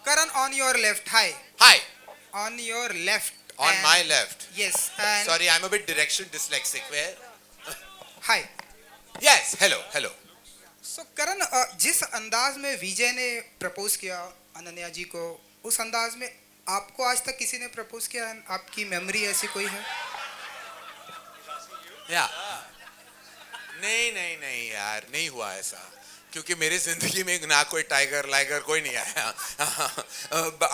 Karan, on your left. Hi. Hi, On your left. on and- my left. Yes. And Sorry, I'm a bit direction dyslexic. Where? hi. Yes, hello, hello. So करण, जिस अंदाज में विजय ने propose किया अनन्या जी को, उस अंदाज में आपको आज तक किसी ने प्रपोज किया? आपकी मेमोरी ऐसी कोई है? या नहीं नहीं नहीं यार, नहीं हुआ ऐसा, क्योंकि मेरी जिंदगी में ना कोई टाइगर लाइगर कोई नहीं आया.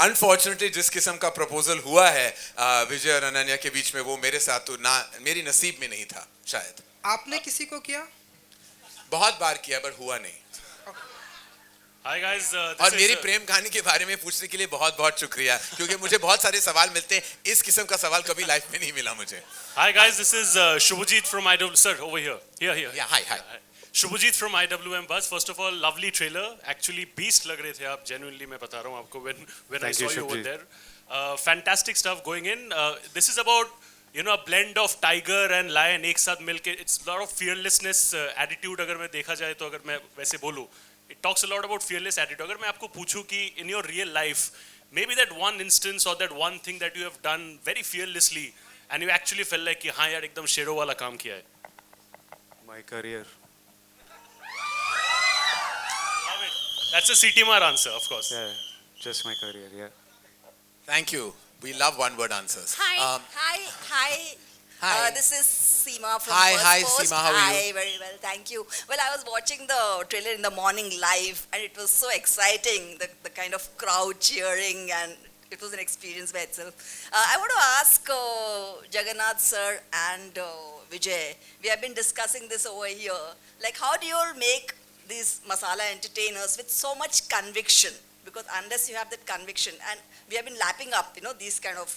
अनफॉर्चुनेटली जिस किस्म का प्रपोजल हुआ है विजय और अनन्या के बीच में, वो मेरे साथ तो ना, मेरी नसीब में नहीं था शायद. आपने किसी को किया? बहुत बार किया पर हुआ नहीं. Hi guys, और मेरी प्रेम कहानी के बारे में पूछने के लिए बहुत बहुत शुक्रिया, क्योंकि मुझे बहुत सारे सवाल मिलते हैं, इस किस्म का सवाल कभी लाइफ में नहीं मिला मुझे. Hi guys, this is Shubhajit from IW. Sir, over here. Here. Yeah, hi. Shubhajit from IWM Buzz. First of all, lovely trailer. Actually, beast लग रहे थे आप. Genuinely, मैं बता रहा हूँ आपको. When I saw you over there, fantastic stuff going in. This is about a blend of tiger and lion एक साथ मिलके. It's a lot of fearlessness attitude. अगर मैं देखा जाए तो, अगर मैं वैसे बोलूँ, it talks a lot about fearless attitude. अगर मैं आपको पूछूं कि in your real life, maybe that one instance or that one thing that you have done very fearlessly and you actually felt like कि हाँ यार एकदम शेरों वाला काम किया है. My career. Love it. That's a CT Mar answer, of course. Yeah, just my career, yeah. Thank you. We love one word answers. Hi. Um, Hi. Hi. This is Seema from Hi, First hi, Post. Seema, how are you? Hi, very well, thank you. Well, I was watching the trailer in the morning live, and it was so exciting, the kind of crowd cheering, and it was an experience by itself. I want to ask Jagannadh sir and Vijay, we have been discussing this over here, like how do you all make these masala entertainers with so much conviction? Because unless you have that conviction, and we have been lapping up, these kind of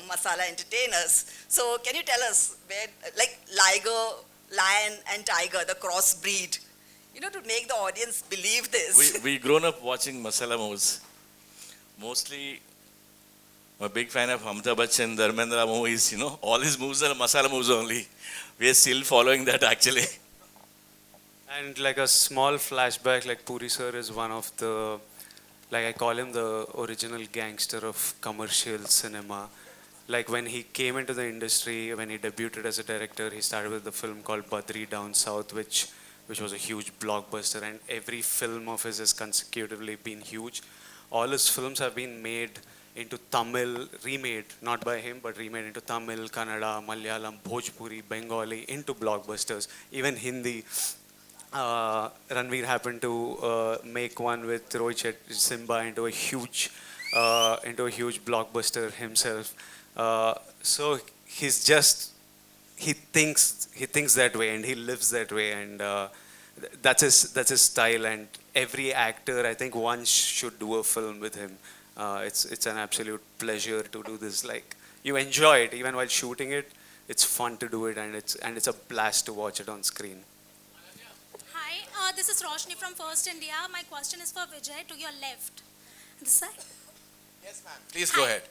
masala entertainers. So can you tell us where, like Liger, lion and tiger, the crossbreed, to make the audience believe this? We grown up watching masala movies. Mostly, I'm a big fan of Amitabh Bachchan, Dharmendra movies. All his movies are masala movies only. We are still following that actually. And like a small flashback, like Puri sir is one of the, like I call him the original gangster of commercial cinema. Like when he came into the industry, when he debuted as a director, he started with a film called Badri Down South, which was a huge blockbuster, and every film of his has consecutively been huge. All his films have been made into Tamil, remade, not by him, but remade into Tamil, Kannada, Malayalam, Bhojpuri, Bengali, into blockbusters, even Hindi. Ranveer happened to make one with Rohit Simba into a huge blockbuster himself. So he's just, he thinks that way and he lives that way, and that's his style. And every actor, I think, one should do a film with him. It's an absolute pleasure to do this. Like, you enjoy it even while shooting it. It's fun to do it, and it's a blast to watch it on screen. Hi, this is Roshni from First India. My question is for Vijay, to your left. This side. Yes, ma'am. Please go ahead.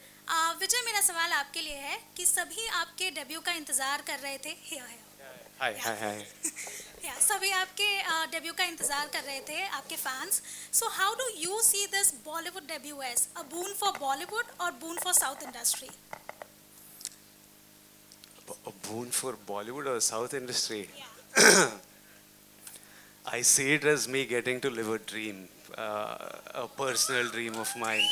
विजय, मेरा सवाल आपके लिए है कि सभी आपके debut का इंतजार कर रहे थे. Hi. Yeah, सभी आपके डेब्यू का इंतजार कर रहे थे, आपके fans. So how do you see this Bollywood debut as a boon for Bollywood or boon for South industry? A boon for Bollywood or South industry? Yeah. I see it as me getting to live a dream, a personal dream of mine.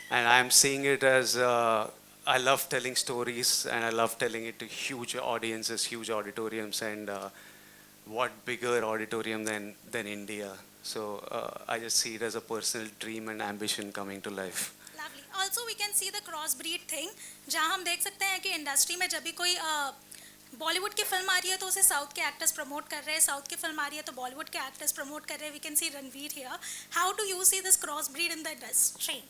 And I'm seeing it as, I love telling stories, and I love telling it to huge audiences, huge auditoriums, and what bigger auditorium than India. So I just see it as a personal dream and ambition coming to life. Lovely. Also, we can see the crossbreed thing, जहाँ हम देख सकते हैं कि industry में जब भी कोई बॉलीवुड की फिल्म आ रही है तो उसे साउथ के एक्टर्स प्रमोट कर रहे हैं, साउथ की फिल्म आ रही है तो बॉलीवुड के एक्टर्स प्रमोट कर रहे हैं. We can see Ranveer here. How do you see this cross breed in the industry?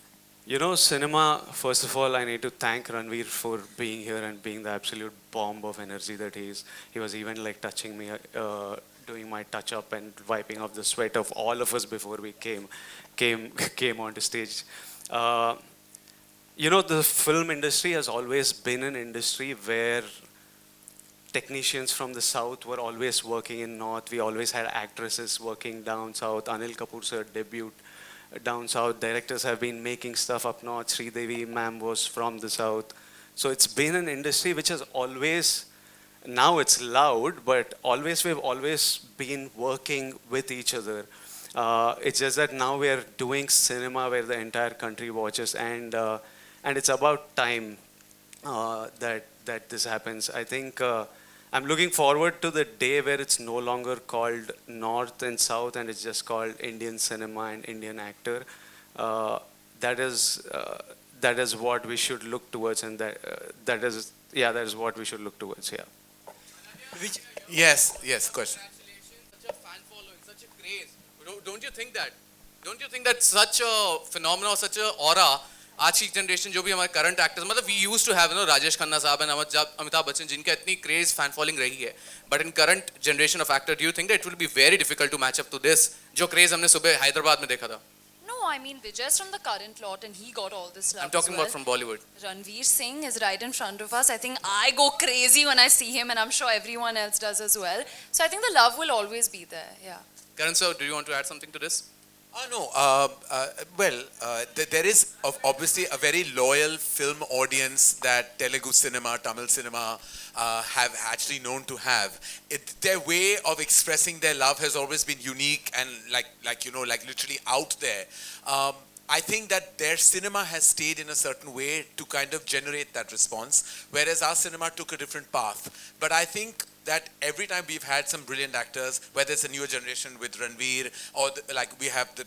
Cinema, first of all, I need to thank Ranveer for being here and being the absolute bomb of energy that he is. He was even like touching me, doing my touch up and wiping off the sweat of all of us before we came onto stage. The film industry has always been an industry where technicians from the south were always working in north. We always had actresses working down south. Anil Kapoor sir debuted down south. Directors have been making stuff up north. Sridevi ma'am was from the south. So it's been an industry which has always, now it's loud, but always we've always been working with each other. It's just that now we're doing cinema where the entire country watches, and it's about time that this happens. I think I'm looking forward to the day where it's no longer called North and South, and it's just called Indian cinema and Indian actor. That is what we should look towards, and that is what we should look towards. Yeah. Yes, question. Such a fan following, such a craze. Don't you think that? Don't you think that such a phenomenon, such a aura, आज की generation जो भी हमारे current actors मतलब we used to have Rajesh Khanna sahab and Amitabh Bachchan जिनका इतनी craze fan following रही है, but in current generation of actor do you think that it will be very difficult to match up to this जो craze हमने सुबह हैदराबाद में देखा था? No, I mean Vijay's from the current lot and he got all this love. I'm talking as well. about from Bollywood. Ranveer Singh is right in front of us. I think I go crazy when I see him, and I'm sure everyone else does as well. So I think the love will always be there. Yeah. Karan sir, do you want to add something to this? No. There is obviously a very loyal film audience that Telugu cinema, Tamil cinema have actually known to have. Their way of expressing their love has always been unique and like literally out there. I think that their cinema has stayed in a certain way to kind of generate that response, whereas our cinema took a different path. But I think that every time we've had some brilliant actors, whether it's a newer generation with Ranveer or like we have the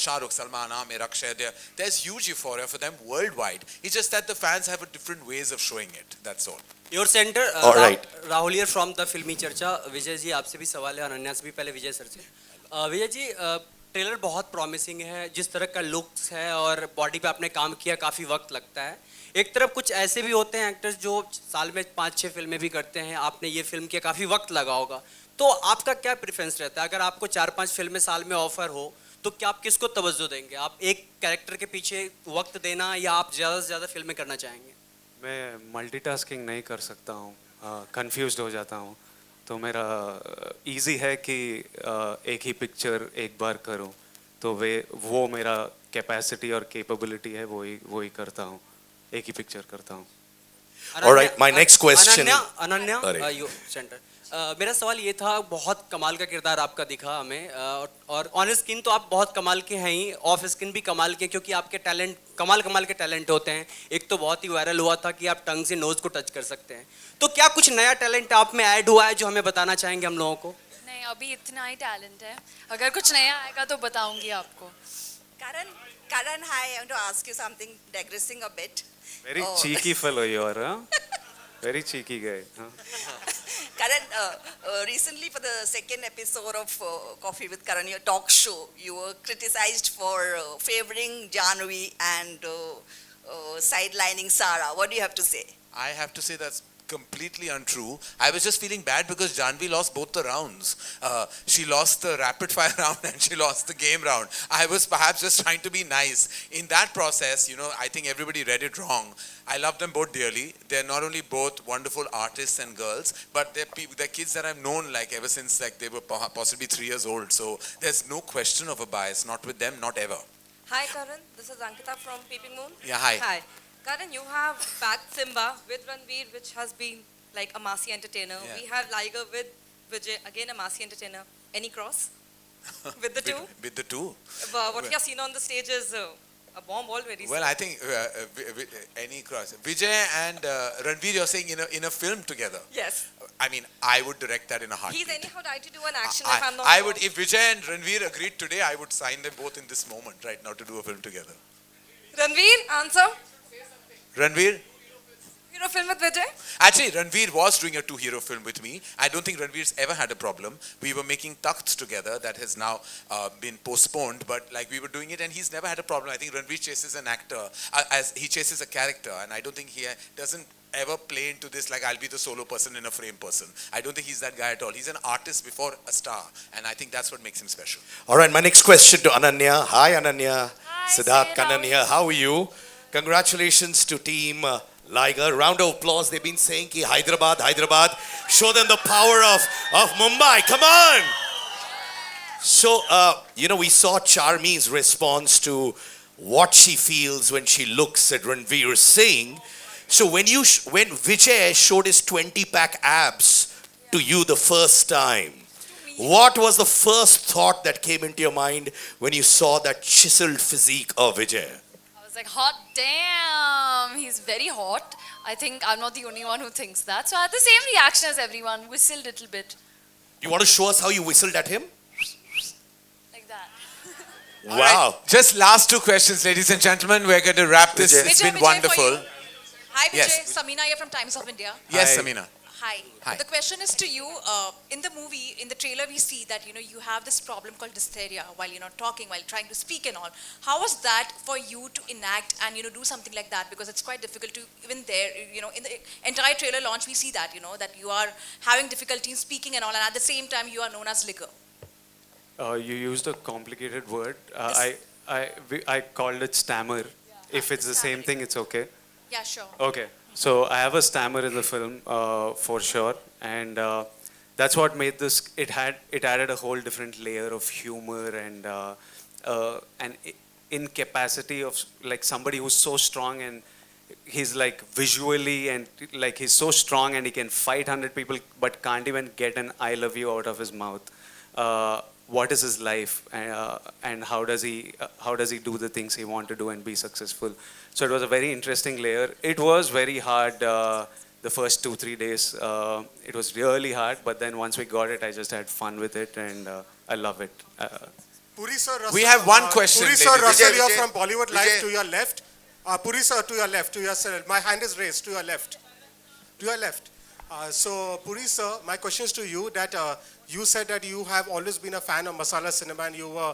Shah Rukh, Salman, Aamir, Akshay, there's huge euphoria for them worldwide. It's just that the fans have a different ways of showing it. That's all. Your center, All right. Rahul here from the Filmi Charcha. Vijay ji आपसे भी सवाल है, अनन्या से भी, पहले विजय sir से। Vijay ji trailer बहुत promising है, जिस तरह का लुक्स है और बॉडी पे आपने काम किया, काफ़ी वक्त लगता है। एक तरफ कुछ ऐसे भी होते हैं एक्टर्स जो साल में 5-6 फिल्में भी करते हैं, आपने ये फिल्म किया, काफ़ी वक्त लगा होगा, तो आपका क्या प्रेफरेंस रहता है? अगर आपको 4-5 फिल्में साल में ऑफर हो तो क्या आप किसको तवज्जो देंगे? आप एक कैरेक्टर के पीछे वक्त देना या आप ज़्यादा से ज़्यादा फिल्में करना चाहेंगे? मैं मल्टीटास्किंग नहीं कर सकता हूँ, कंफ्यूज्ड हो जाता हूँ, तो मेरा इजी है कि एक ही पिक्चर एक बार करूँ, तो वो मेरा कैपेसिटी और कैपेबिलिटी है, वो ही करता हूँ, एक ही पिक्चर करता हूँ। All right, my next question. Ananya, you centre. मेरा सवाल ये था, बहुत कमाल का किरदार आपका दिखा हमें, और ऑन स्क्रीन तो आप बहुत कमाल के हैं ही, ऑफ स्क्रीन भी कमाल के, क्योंकि आपके टैलेंट कमाल के टैलेंट होते हैं। एक तो बहुत ही वायरल हुआ था कि आप टंग से नोज को टच कर सकते हैं, तो क्या कुछ नया टैलेंट आप में ऐड हुआ है जो हमें बताना चाहेंगे हम लोगों को? नहीं, अभी इतना ही टैलेंट है, अगर कुछ नया आएगा तो बताऊंगी आपको। Karan, hi, I want to ask you something, digressing a bit. Very cheeky fellow you are, huh? Very cheeky guy. Huh? Karan, recently for the second episode of Coffee with Karan, your talk show, you were criticized for favoring Janvi and sidelining Sara. What do you have to say? I have to say that's completely untrue. I was just feeling bad because Janvi lost both the rounds. She lost the rapid fire round and she lost the game round. I was perhaps just trying to be nice. In that process, I think everybody read it wrong. I love them both dearly. They're not only both wonderful artists and girls, but they're kids that I've known ever since they were possibly 3 years old. So there's no question of a bias, not with them, not ever. Hi Karan, this is Ankita from Peeping Moon. Yeah, hi. Hi. Karan, you have backed Simba with Ranveer, which has been like a massy entertainer. Yeah. We have Liger with Vijay, again a massy entertainer. Any cross with the two? With the two? What you have seen on the stage is a bomb already. Well, I think any cross. Vijay and Ranveer, you're saying in a film together? Yes. I mean, I would direct that in a heartbeat. He's anyhow tried to do an action if I'm not I wrong. would, if Vijay and Ranveer agreed today, I would sign them both in this moment right now to do a film together. Ranveer, answer. Ranveer? Hero film with Vijay? Actually, Ranveer was doing a 2-hero film with me. I don't think Ranveer's ever had a problem. We were making Takhts together. That has now been postponed, but we were doing it and he's never had a problem. I think Ranveer chases an actor, as he chases a character, and I don't think he doesn't ever play into this I'll be the solo person in a frame person. I don't think he's that guy at all. He's an artist before a star, and I think that's what makes him special. All right, my next question to Ananya. Hi Ananya. Hi, Siddharth Sayed, Kanania, how are you? Congratulations to team Liger. Round of applause. They've been saying ki Hyderabad. Show them the power of Mumbai. Come on. So, we saw Charmy's response to what she feels when she looks at Ranveer Singh. So, when Vijay showed his 20-pack abs to you the first time, what was the first thought that came into your mind when you saw that chiseled physique of Vijay? I was like, hot damn, he's very hot. I think I'm not the only one who thinks that. So I had the same reaction as everyone, whistled a little bit. You want to show us how you whistled at him? Like that. Wow. Right, just last two questions, ladies and gentlemen. We're going to wrap this. Vijay. It's Vijay, been Vijay, wonderful. for you. Hi Vijay, Yes. Samina here from Times of India. Yes, Hi. Samina. Hi. Hi. The question is to you. In the movie, in the trailer, we see that you have this problem called dysphagia while you're not talking, while trying to speak and all. How was that for you to enact and do something like that? Because it's quite difficult to even there. In the entire trailer launch, we see that that you are having difficulty in speaking and all, and at the same time, you are known as Liger. You used a complicated word. Yes. I called it stammer. If it's the same thing, it's okay. Yeah, sure. Okay. So I have a stammer in the film for sure, and that's what made this. It added a whole different layer of humor and an incapacity of like somebody who's so strong and he's like visually and like he's so strong and he can fight 100 people but can't even get an "I love you" out of his mouth. What is his life and how does he do the things he wants to do and be successful? So it was a very interesting layer. It was very hard the first 2-3 days. It was really hard, but then once we got it, I just had fun with it and I love it. Puri sir, Russell, We have one question, Puri sir, ladies. Russell, Vijay, you're Vijay. from Bollywood Vijay. Live to your left. Puri sir, to your left, to your side. My hand is raised to your left. To your left. So Puri sir, my question is to you that you said that you have always been a fan of Masala cinema and you were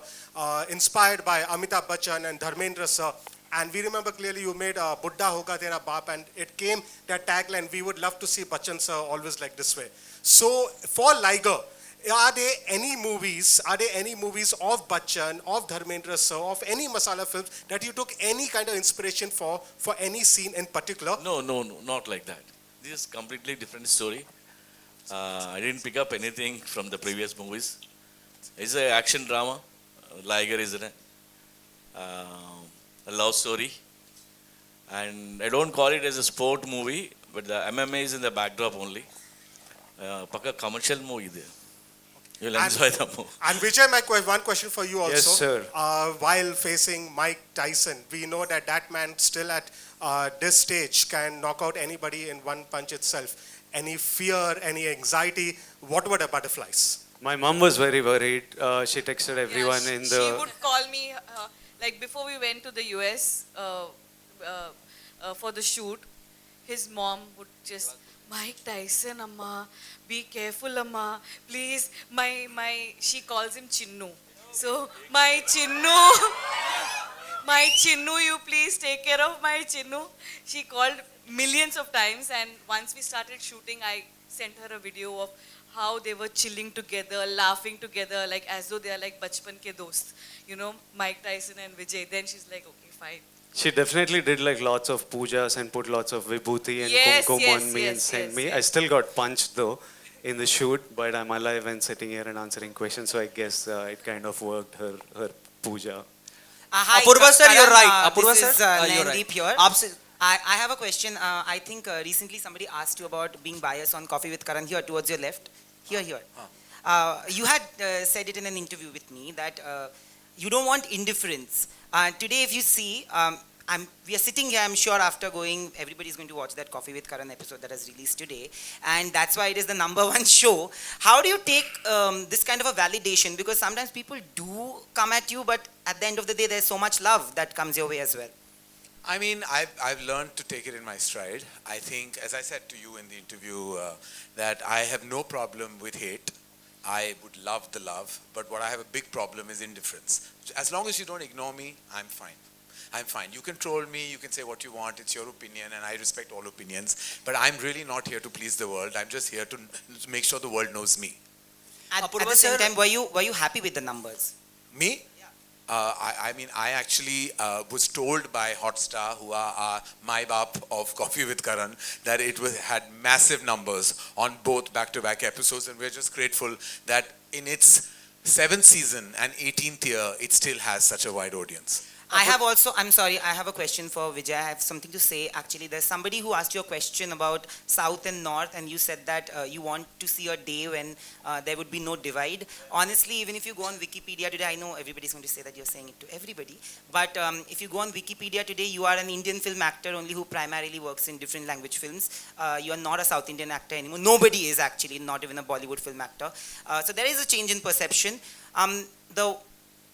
inspired by Amitabh Bachchan and Dharmendra sir. And we remember clearly you made Buddha Hoga Tera Baap and it came that tagline, we would love to see Bachchan sir always like this way. So for Liger, are there any movies of Bachchan, of Dharmendra sir, of any Masala films that you took any kind of inspiration for any scene in particular? No, not like that. This is completely different story. I didn't pick up anything from the previous movies. It's an action drama. Liger is in it. A love story. And I don't call it as a sport movie, but the MMA is in the backdrop only. Pakka commercial movie there. You'll enjoy the movie. And Vijay, one question for you also. Yes, sir. While facing Mike Tyson, we know that man still at this stage can knock out anybody in one punch itself. Any fear, any anxiety, what were the butterflies? My mom was very worried. She texted everyone in She the. would call me, like before we went to the US for the shoot, his mom would just, Mike Tyson, Amma, be careful, Amma, please. She calls him Chinnu. So, my Chinnu, you please take care of my Chinnu. She called millions of times, and once we started shooting, I sent her a video of how they were chilling together, laughing together, like as though they are like bachpan ke dost. Mike Tyson and Vijay. Then she's like, okay, fine. She definitely did like lots of pujas and put lots of vibhuti and Yes, kumkum yes, on me and yes, sent yes, me. yes. I still got punched though in the shoot, but I'm alive and sitting here and answering questions. So I guess it kind of worked her puja. Hi, Apurva sir, you're Karan, right. Apurva this sir, is you're Nandeep here. Aapse- I have a question. I think recently somebody asked you about being biased on Coffee with Karan here towards your left. Here. You had said it in an interview with me that you don't want indifference. Today, if you see, we are sitting here, I'm sure after going, everybody's going to watch that Coffee with Karan episode that has released today. And that's why it is the #1 show. How do you take this kind of a validation? Because sometimes people do come at you, but at the end of the day, there's so much love that comes your way as well. I mean, I've learned to take it in my stride. I think, as I said to you in the interview, that I have no problem with hate. I would love the love, but what I have a big problem is indifference. As long as you don't ignore me, I'm fine. I'm fine. You can troll me, you can say what you want, it's your opinion, and I respect all opinions. But I'm really not here to please the world. I'm just here to make sure the world knows me. At the same time, were you happy with the numbers? Me? I mean, I actually was told by Hotstar, who are my bap of Coffee with Karan, that it had massive numbers on both back-to-back episodes, and we're just grateful that in its 7th season and 18th year, it still has such a wide audience. I have also, I'm sorry, I have a question for Vijay. I have something to say. Actually, there's somebody who asked you a question about South and North, and you said that you want to see a day when there would be no divide. Honestly, even if you go on Wikipedia today, I know everybody's going to say that you're saying it to everybody, but if you go on Wikipedia today, you are an Indian film actor only who primarily works in different language films. You are not a South Indian actor anymore. Nobody is actually, not even a Bollywood film actor. So there is a change in perception. The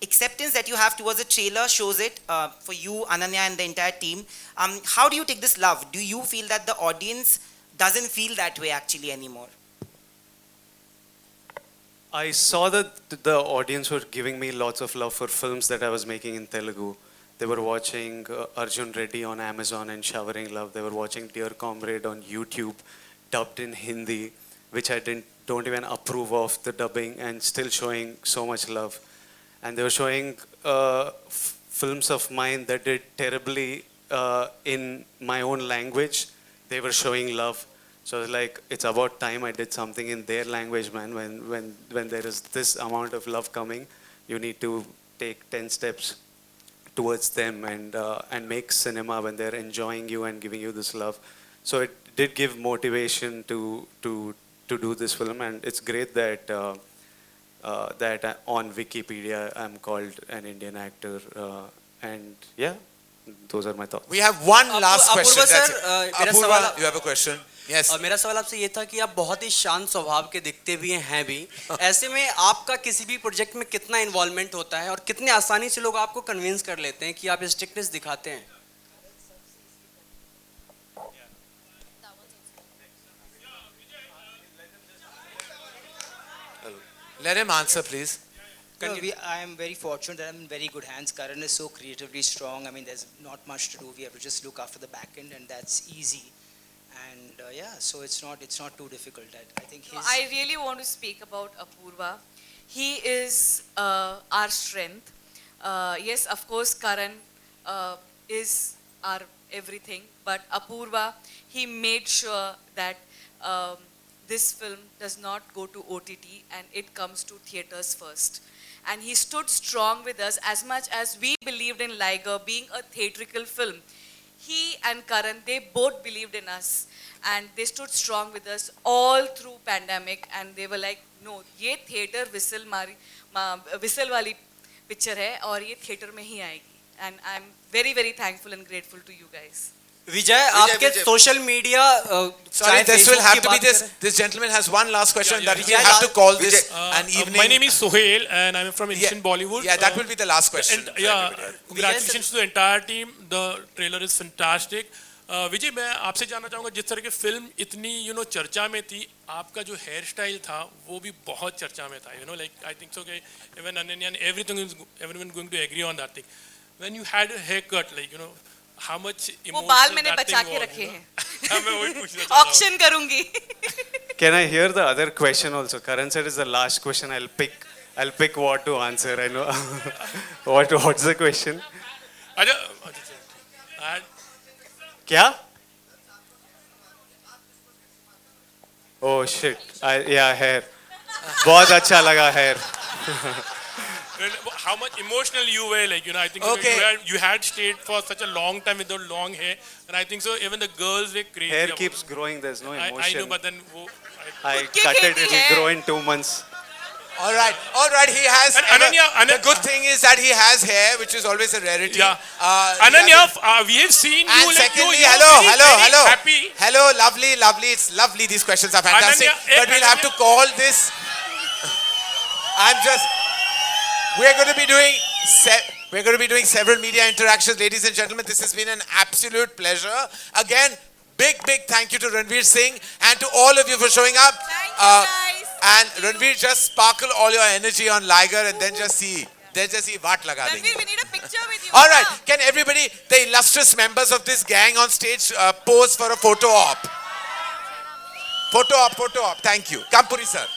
acceptance that you have towards the trailer shows it for you, Ananya, and the entire team. How do you take this love? Do you feel that the audience doesn't feel that way actually anymore? I saw that the audience were giving me lots of love for films that I was making in Telugu. They were watching Arjun Reddy on Amazon and showering love. They were watching Dear Comrade on YouTube, dubbed in Hindi, which I don't even approve of the dubbing, and still showing so much love. And they were showing films of mine that did terribly in my own language. They were showing love. So it's like, it's about time I did something in their language, man. When there is this amount of love coming, you need to take 10 steps towards them and make cinema when they're enjoying you and giving you this love. So it did give motivation to do this film, and it's great that that on Wikipedia I'm called an Indian actor, and yeah, those are my thoughts. We have one last question. Apurva That's sir, it. मेरा Apurva, सवाल- you have a question? Yes. मेरा सवाल आपसे ये था कि आप बहुत ही शांत स्वभाव के दिखते भी हैं भी, ऐसे में आपका किसी भी प्रोजेक्ट में कितना इन्वॉल्वमेंट होता है और कितने आसानी से लोग आपको कन्विंस कर लेते हैं कि आप स्ट्रिक्टनेस दिखाते हैं? Let him answer, please. No, I am very fortunate that I'm in very good hands. Karan is so creatively strong. I mean, there's not much to do. We have to just look after the back end, and that's easy. And yeah, so it's not too difficult. I think his. I really want to speak about Apurva. He is our strength. Yes, of course, Karan is our everything. But Apurva, he made sure that this film does not go to OTT and it comes to theaters first. And he stood strong with us as much as we believed in Liger being a theatrical film. He and Karan, they both believed in us and they stood strong with us all through pandemic, and they were like, no, ये theater whistle वाली picture है और ये theater में ही आएगी. And I'm very, very thankful and grateful to you guys. विजय, आपके social media Sorry, this will have to be this. This gentleman has one last question that we have to call this an evening. My name is Sohail and I'm from Instant Bollywood. Yeah, that will be the last question. And yeah, congratulations to the entire team. The trailer is fantastic. विजय, मैं आपसे जानना चाहूँगा, जिस तरह की film इतनी चर्चा में थी, आपका जो हेयर स्टाइल था वो भी बहुत चर्चा में था. Like I think so कि even Ananya and everyone going to agree on that thing. When you had a haircut, like how much वो emotional बाल मैंने that बचा thing के was, रखे हैं. मैं वही पूछना चाह रहा हूँ. Auction करूँगी. Can I hear the other question also? Karan said it's the last question. I'll pick what to answer. I know. What's the question? क्या? Oh shit! Yeah, hair. बहुत अच्छा लगा hair. How much emotional you were, like I think you had stayed for such a long time with the long hair, and I think so even the girls were crazy. Hair keeps growing. There's no emotion. I know, but then I cut it. It will grow in 2 months. All right. He has. The good thing is that he has hair, which is always a rarity. Yeah. Ananya, we have seen you. And like, secondly, hello. Happy. Hello, lovely. It's lovely. These questions are fantastic. Ananya, but we'll have to call this. We're going to be doing several media interactions, ladies and gentlemen. This has been an absolute pleasure. Again, big thank you to Ranveer Singh and to all of you for showing up. Thank you guys. And Ranveer, just sparkle all your energy on Liger and then just see what laga denge. Ranveer, we need a picture with you. All right, can everybody, the illustrious members of this gang on stage, pose for a photo op? Photo op. Thank you. Come, Puri sir.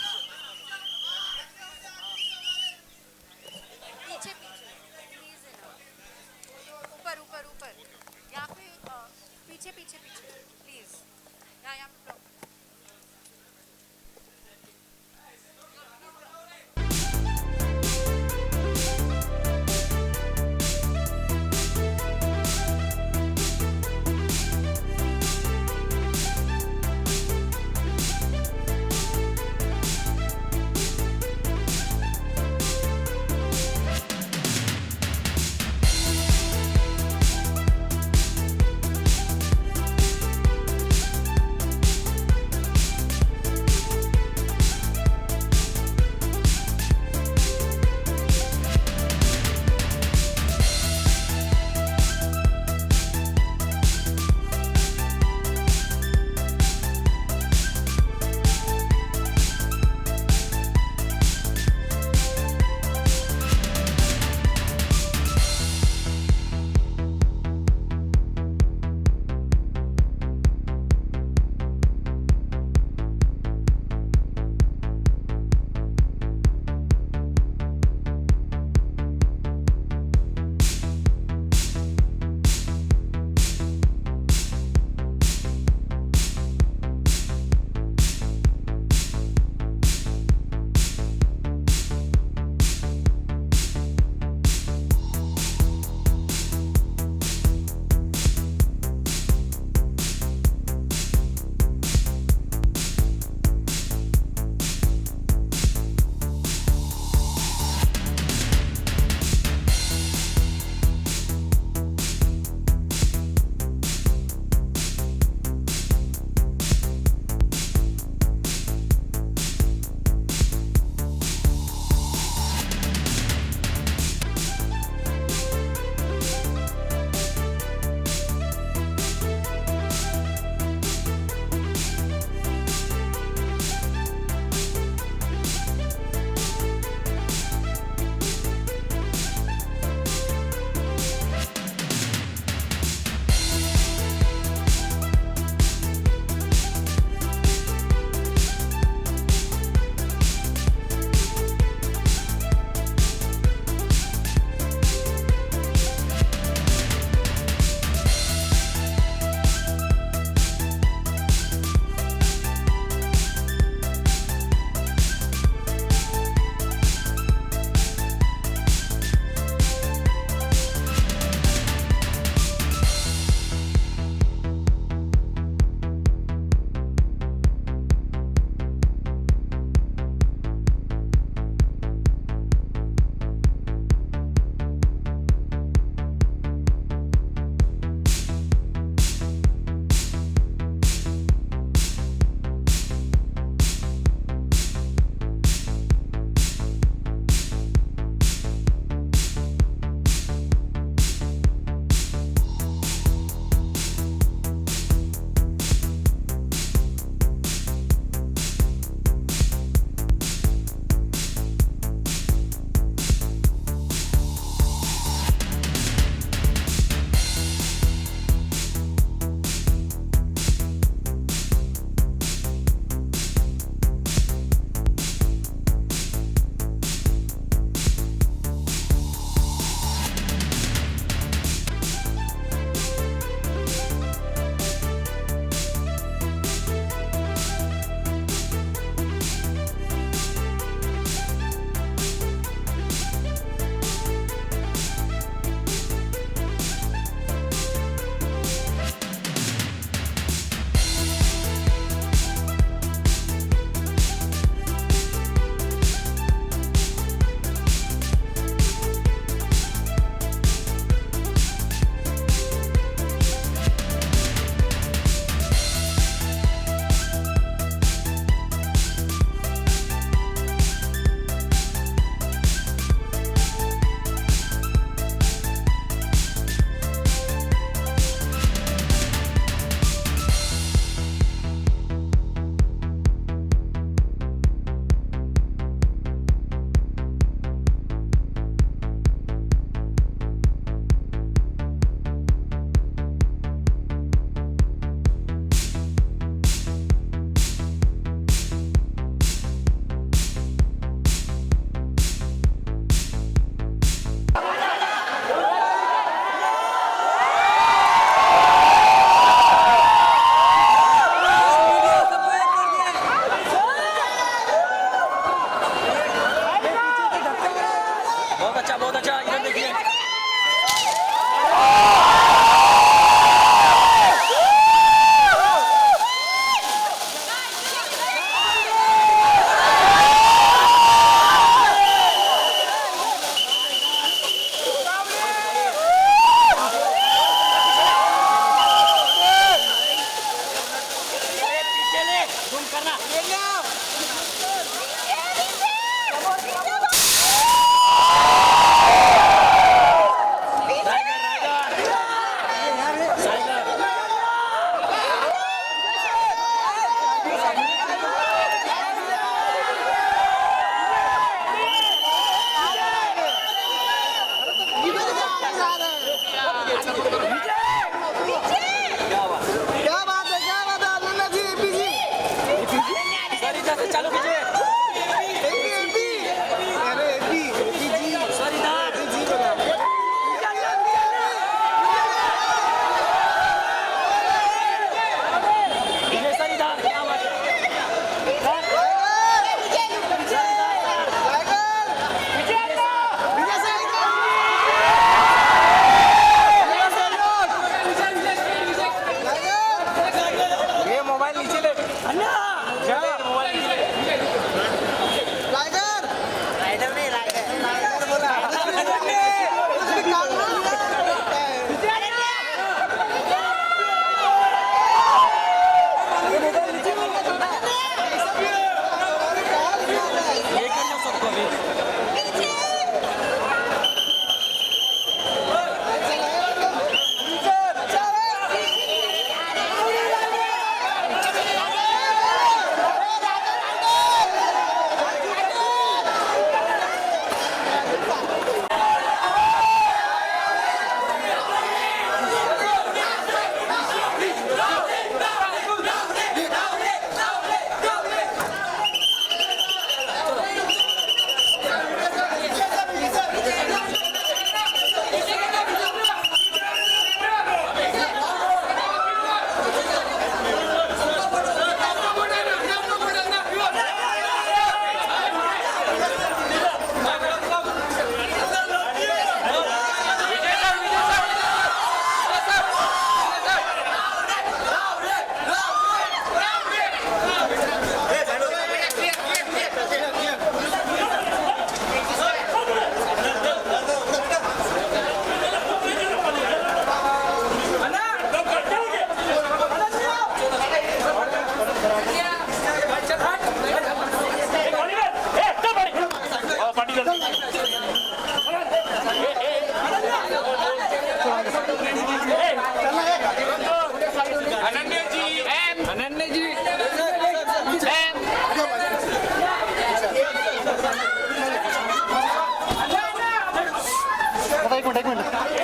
एक minute